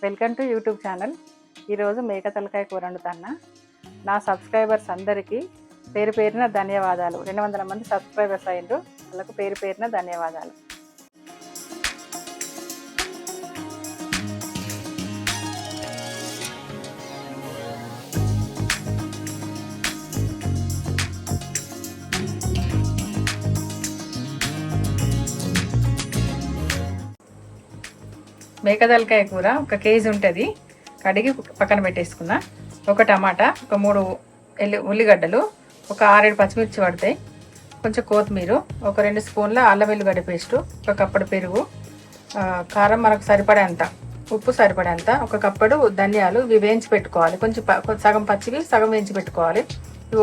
Welcome to YouTube channel. ఈరోజు మేక తలకాయ కూర వండుతాను. నా సబ్స్క్రైబర్స్ అందరికీ పేరు పేరున ధన్యవాదాలు. 200 మంది సబ్స్క్రైబర్స్ అయ్యిండ్రు. వాళ్ళకు పేరు పేరున ధన్యవాదాలు. మేక తలకాయ కూర 1 కేజీ ఉంటుంది. కడిగి పక్కన పెట్టేసుకున్నా. 1 టమాటా, ఒక 3 ఉల్లిగడ్డలు, ఒక 6-7 పచ్చిమిర్చి పడతాయి, కొంచెం కొత్తిమీర, ఒక 2 స్పూన్ల అల్లం వెల్లుగడ్డ పేస్టు, 1 కప్పుడు పెరుగు, కారం మనకు సరిపడేంత, ఉప్పు సరిపడేంత, 1 కప్పుడు ధనియాలు. ఇవి వేయించి పెట్టుకోవాలి. కొంచెం సగం పచ్చివి సగం వేయించి పెట్టుకోవాలి.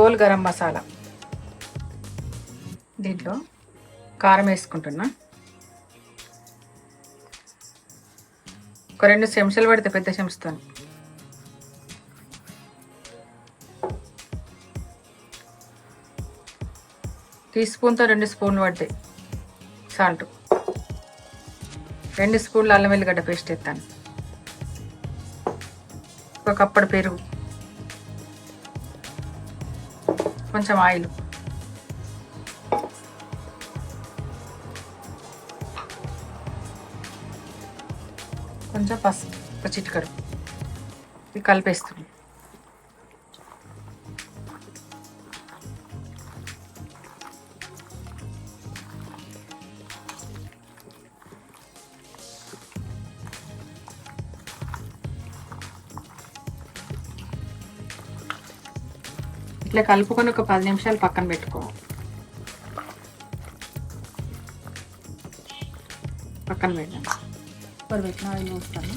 ఓల్ గరం మసాలా. దీంట్లో కారం వేసుకుంటున్నా. ఒక 2 చెంచాలు పడితే పెద్ద చెంచాతో. టీ స్పూన్తో 2 స్పూన్లు పడతాయి సాల్ట్. 2 స్పూన్లు అల్లం వెల్లిగడ్డ పేస్ట్ ఎత్తాను. 1 కప్పుడు పెరుగు, కొంచెం ఆయిల్, కొంచెం పసుపు, 1 చిటికెడు. ఇది కలిపేస్తుంది. ఇట్లా కలుపుకొని ఒక 10 నిమిషాలు పక్కన పెట్టుకోవాలి. పక్కన పెట్టాను. ఇప్పుడు పెట్టిన ఆయిల్ పోస్తాను.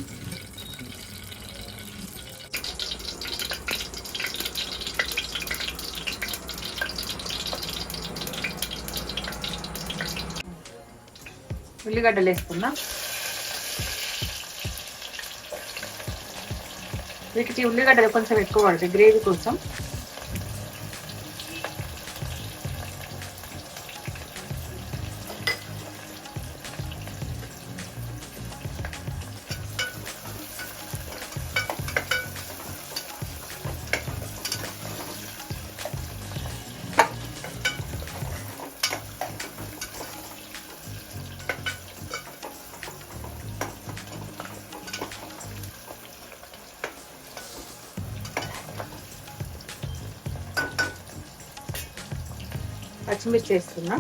ఉల్లిగడ్డలు వేసుకున్నా. వీటికి ఉల్లిగడ్డలు కొంచెం ఎక్కువ పడతాయి గ్రేవీ కోసం. పచ్చిమిర్చి వేస్తున్నా.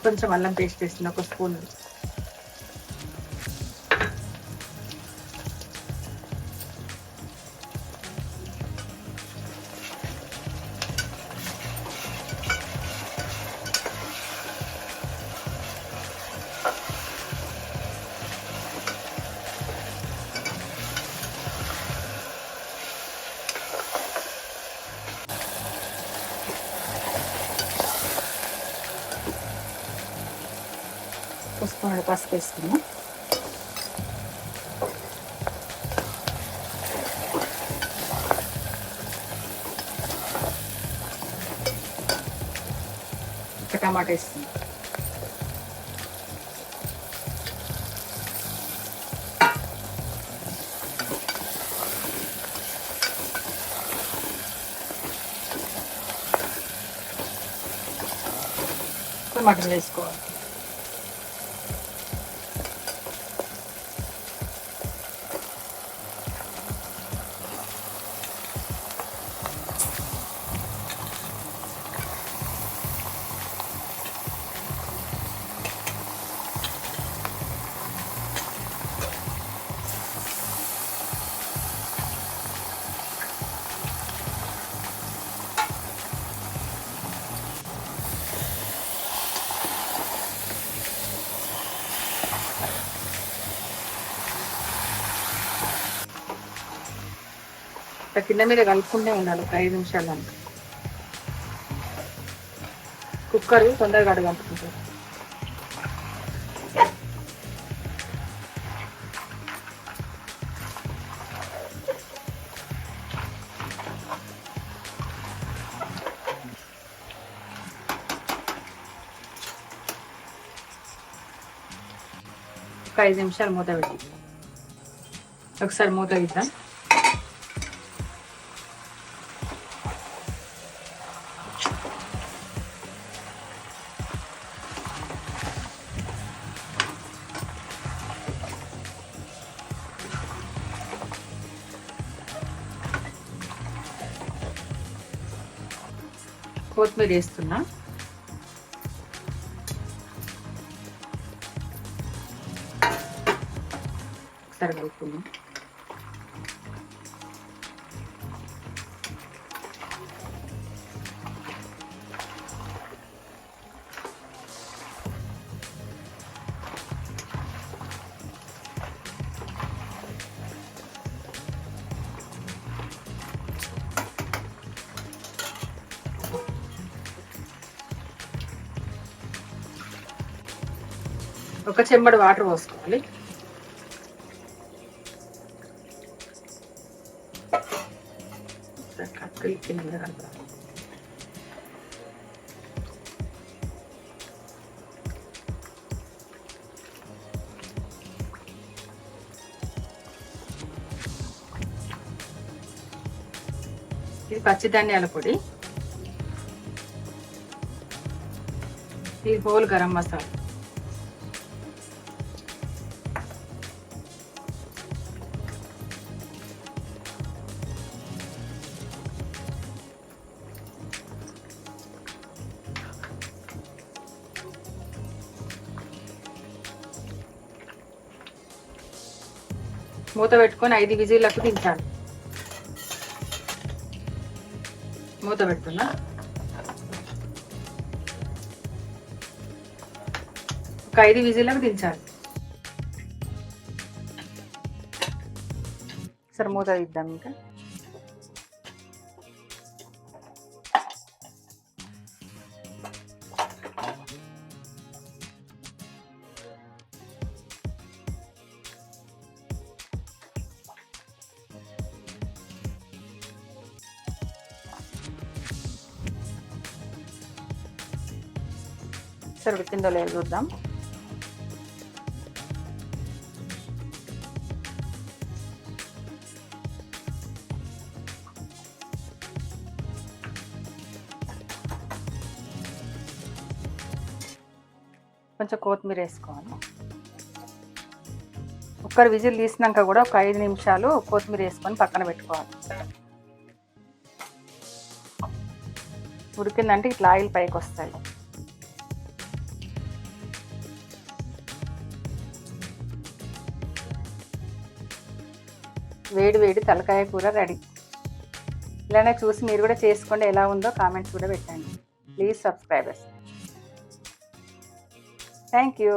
కొంచెం అల్లం పేస్ట్ వేస్తున్నా, 1 స్పూన్. పసుపు వేసుకున్నాం. టమాటా వేస్తున్నాం. మటన్ వేసుకోవాలి. కింద మీద కలుపుకుంటే ఉండాలి ఒక 5 నిమిషాలు దానికి. కుక్కర్ తొందరగా అడుగంటుకుంటుంది. ఒక 5 నిమిషాలు మూత పెట్టి ఒకసారి మూత ఇద్దాం. కొత్తిమీర వేస్తున్నా. ఒకసారి కలుపుకుందాం. ఒక చెంబడి వాటర్ పోసుకోవాలి. ఇది పచ్చి ధనియాల పొడి, ఇది హోల్ గరం మసాలా, మూత పెట్టుకొని 5 విజిల్లకు దించాలి. మూత పెడుతున్నా. ఒక 5 విజిల్లకు దించాలి. సరే మూత తీద్దాం. ఇంకా సరే ఉడికిందో లేదో చూద్దాం. కొంచెం కొత్తిమీర వేసుకోవాలి. కుక్కర్ విజిల్ తీసినాక కూడా ఒక 5 నిమిషాలు కొత్తిమీర వేసుకొని పక్కన పెట్టుకోవాలి. ఉడికిందంటే ఇట్లా ఆయిల్ పైకి వస్తాయి. వేడి వేడి తలకాయ కూర రెడీ. ఇలానే చూసి మీరు కూడా చేసుకోండి. ఎలా ఉందో కామెంట్స్ కూడా పెట్టండి. Please subscribers. Thank you.